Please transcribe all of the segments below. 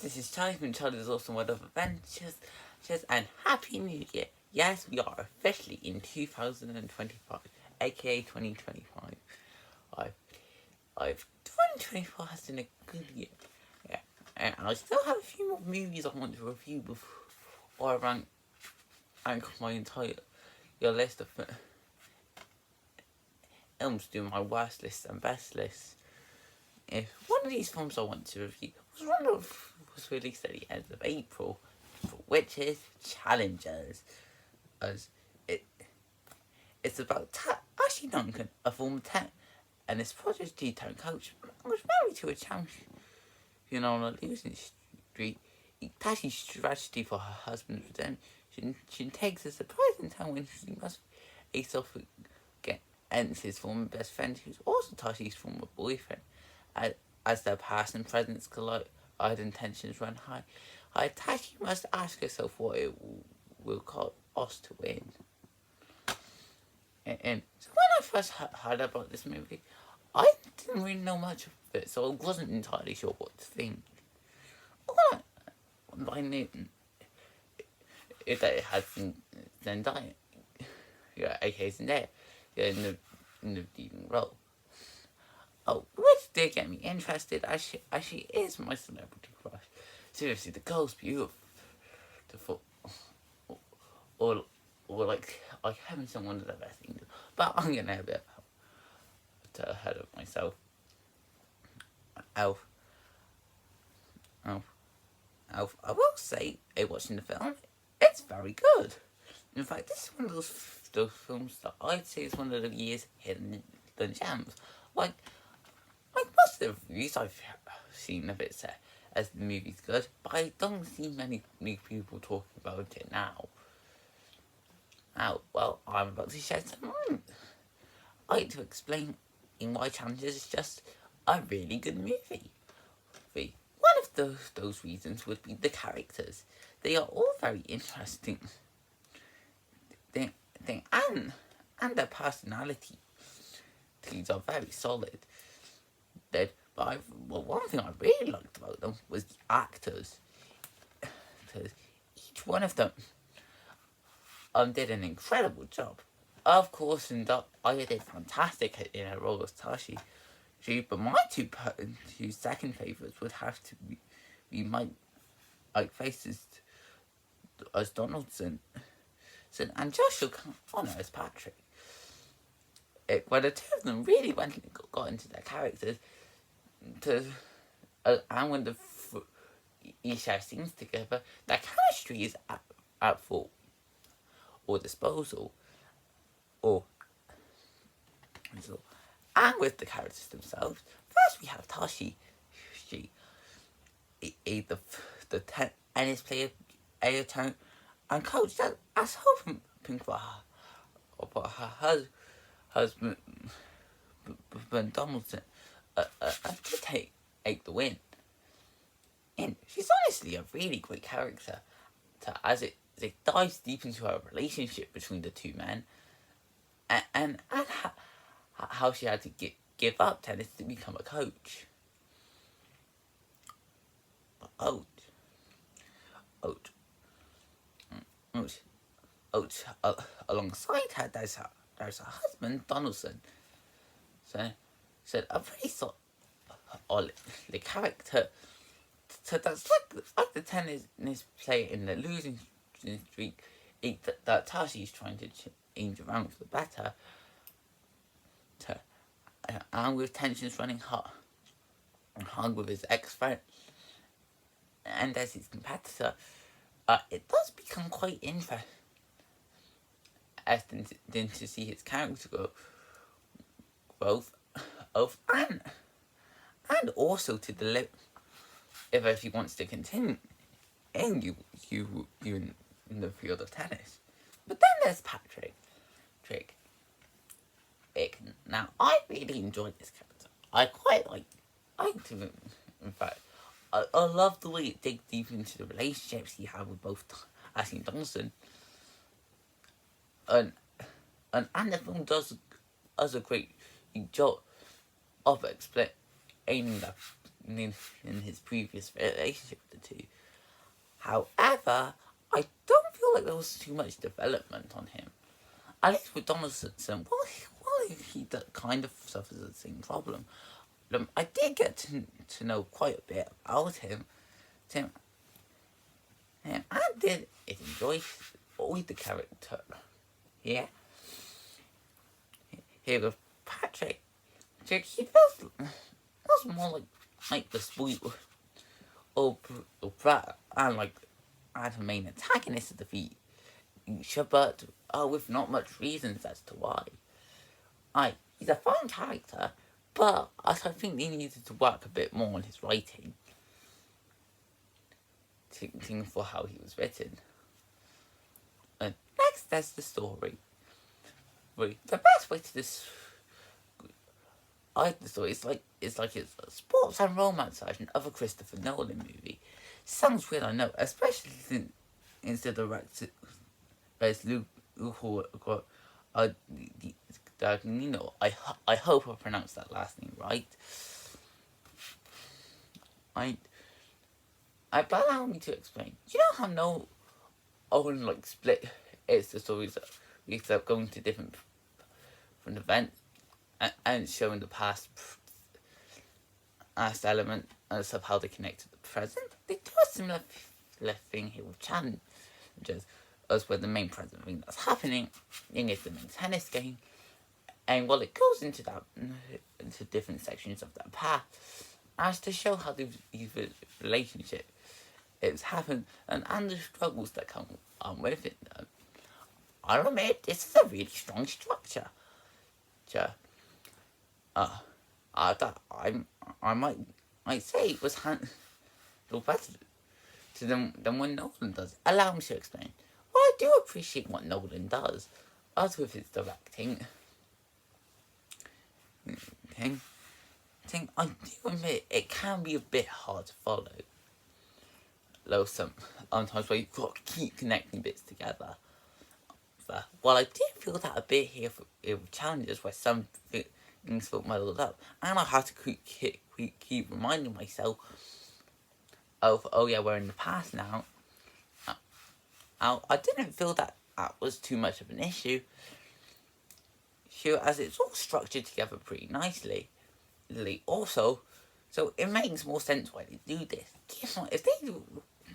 this is Charlie from Charlie's Awesome World of Adventures, and Happy New Year. Yes, we are officially in 2025, aka 2025. I've 2024 has been a good year. Yeah, and I still have a few more movies I want to review before I rank my entire list of films, do my worst list and best list. If one of these films I want to review was released at the end of April, which is Challengers, as it's about Ashley Duncan, a former tech and his prodigy turned coach, was married to a champion on a losing streak. Tashi's strategy for her husband's redemption takes a surprising turn when she must face off against his former best friend, who's also Tashi's former boyfriend. As their past and present collide, intentions run high. Tashi must ask herself what it will cost to win. And so when I first heard about this movie, I didn't really know much of it, so I wasn't entirely sure what to think. I knew that it had Zendaya, aka Zendaya, in the leading role. Which did get me interested, as she is my celebrity crush. Seriously, the girl's beautiful. Or like having someone of the best thing. But I'm gonna have a bit ahead of myself. Elf. I will say, watching the film, it's very good. In fact, this is one of those films that I'd say is one of the year's hidden gems. Like most of the reviews I've seen of it say as the movie's good, but I don't see many people talking about it now. Well, I'm about to shed some light. I'd like to explain why Challengers is just a really good movie. One of those reasons would be the characters. They are all very interesting. And their personality. These are very solid. But one thing I really liked about them was the actors. Each one of them did an incredible job. Of course, I did fantastic in her role as Tashi. But my two second favourites would have to be Mike Faces as Donaldson and Joshua Connor as Patrick. Where the two of them really got into their characters, and when each have scenes together, their chemistry is at full or disposal, and with the characters themselves. First, we have Tashi. She is the tennis player, turn and coach that as hoping for her husband Donaldson to take the win. And she's honestly a really great character as it dives deep into her relationship between the two men, and how she had to give up tennis to become a coach. Alongside her, there's her husband Donaldson. So a very solid character. So that's like the tennis player in the losing streak that Tashi's trying to change around for the better. And with tensions running hot with his ex-friend and as his competitor, it does become quite interesting to see his character growth and also to deliver if he wants to continue and you in the field of tennis. But then there's Patrick. Now, I really enjoyed this character. I quite liked him. In fact, I love the way it digs deep into the relationships he had with both Ashley and Donaldson. And the film does a great job of explaining in his previous relationship with the two. However, I don't feel like there was too much development on him. At least with Donaldson, well, he kind of suffers the same problem. I did get to know quite a bit about him. I did enjoy the character. Yeah. Here with Patrick, he feels more like the sweet old brat and the main antagonist of the feature, but with not much reasons as to why. He's a fun character, but I think he needed to work a bit more on his writing for how he was written. And next, there's the story. The best way to describe the story is it's a sports and romance version of a Christopher Nolan movie. Sounds weird, I know, especially since instead of as Luke Dagnino. I hope I pronounced that last name right. But allow me to explain. You know how Nolan split it's the stories that we kept going to different events and showing the past element and stuff how they connect to the present. They do a similar thing here with challenges, as where the main present thing that's happening is the main tennis game, and while it goes into different sections of that path, as to show how these relationships happen and the struggles that come with it. I admit this is a really strong structure. That I might say it was handled better to them than what Nolan does. Allow me to explain. Well, I do appreciate what Nolan does, as with his directing. I do admit it can be a bit hard to follow. Though sometimes where you've got to keep connecting bits together. While I did feel that a bit here with challenges where some things felt muddled up, and I had to keep reminding myself of, oh yeah, we're in the past now. I didn't feel that was too much of an issue. As it's all structured together pretty nicely. Also, so it makes more sense why they do this. If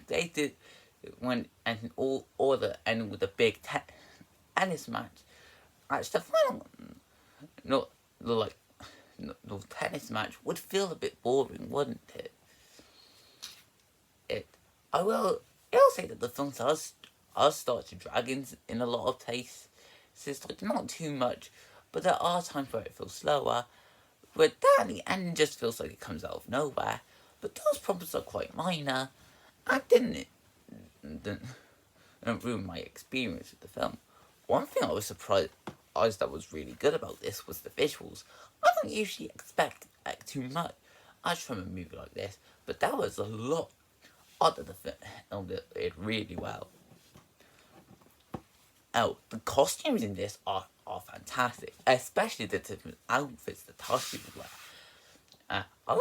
they did when and all the end with a big tennis match. The final the tennis match would feel a bit boring, wouldn't it? I will say that the film does start to drag in a lot of places. It's not too much, but there are times where it feels slower. But then the end just feels like it comes out of nowhere. But those problems are quite minor. I didn't ruin my experience with the film. One thing I was surprised that was really good about this was the visuals. I don't usually expect too much from a movie like this, but that was a lot other than it really well. Oh, the costumes in this are fantastic, especially the different outfits that Tashi would wear. I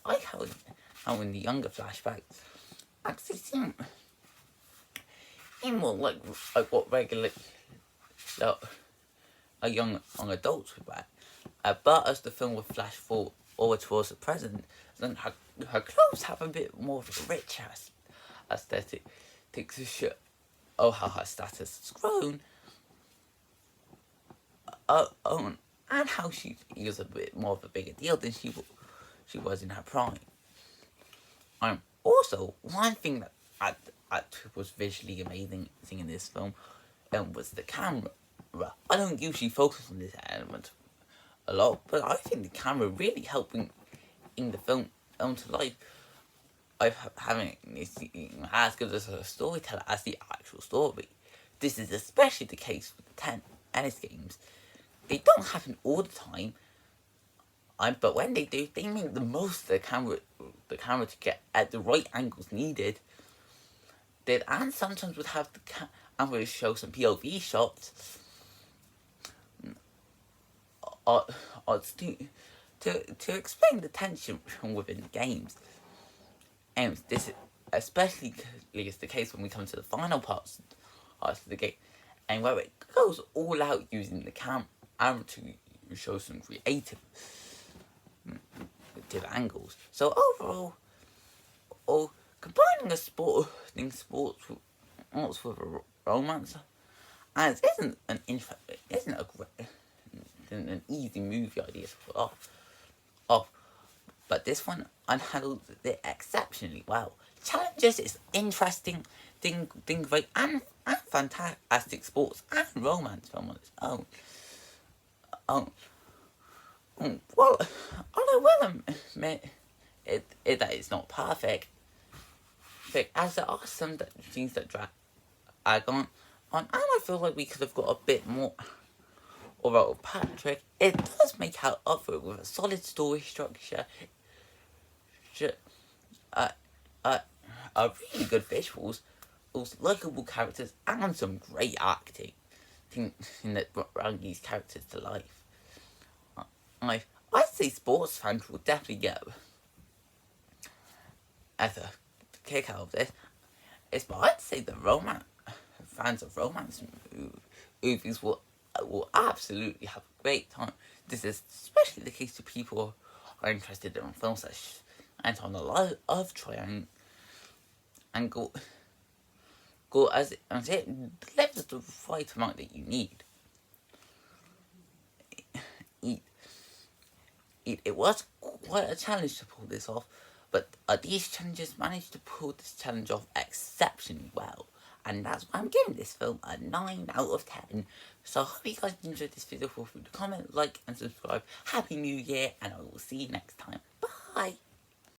like how in the younger flashbacks actually seem more like what regular a young adults would wear. But as the film would flash forward towards the present, then her clothes have a bit more of a rich aesthetic to show how her status has grown. And how she was a bit more of a bigger deal than she was in her prime. Also, one thing that was visually amazing in this film was the camera. I don't usually focus on this element a lot, but I think the camera really helped in the film to life. Having as good as a storyteller as the actual story. This is especially the case with the tennis games. They don't happen all the time, but when they do, they make the most of the camera to get at the right angles needed. And sometimes would have the camera show some POV shots to to explain the tension within the games. And this especially is the case when we come to the final parts of the game, and where it goes all out using the camera to show some creative angles. So overall, combining a sports with a romance, and isn't an easy movie idea to pull off. But this one handled it exceptionally well. Challenges is interesting, great, and fantastic sports and romance film on its own. Well, I will admit that it's not perfect, as there are some things that drag on, and I feel like we could have got a bit more. Although Patrick, it does make out up for it with a solid story structure, really good visuals, also likable characters, and some great acting that brought these characters to life. I'd say sports fans will definitely get as a kick out of this. But I'd say the fans of romance movies will absolutely have a great time. This is especially the case to people who are interested in films that enter on the love triangle and go as it delivers the right amount that you need. It was quite a challenge to pull this off, but these challenges managed to pull this challenge off exceptionally well. And that's why I'm giving this film a 9 out of 10. So I hope you guys enjoyed this video. Feel free to comment, like, and subscribe. Happy New Year, and I will see you next time. Bye!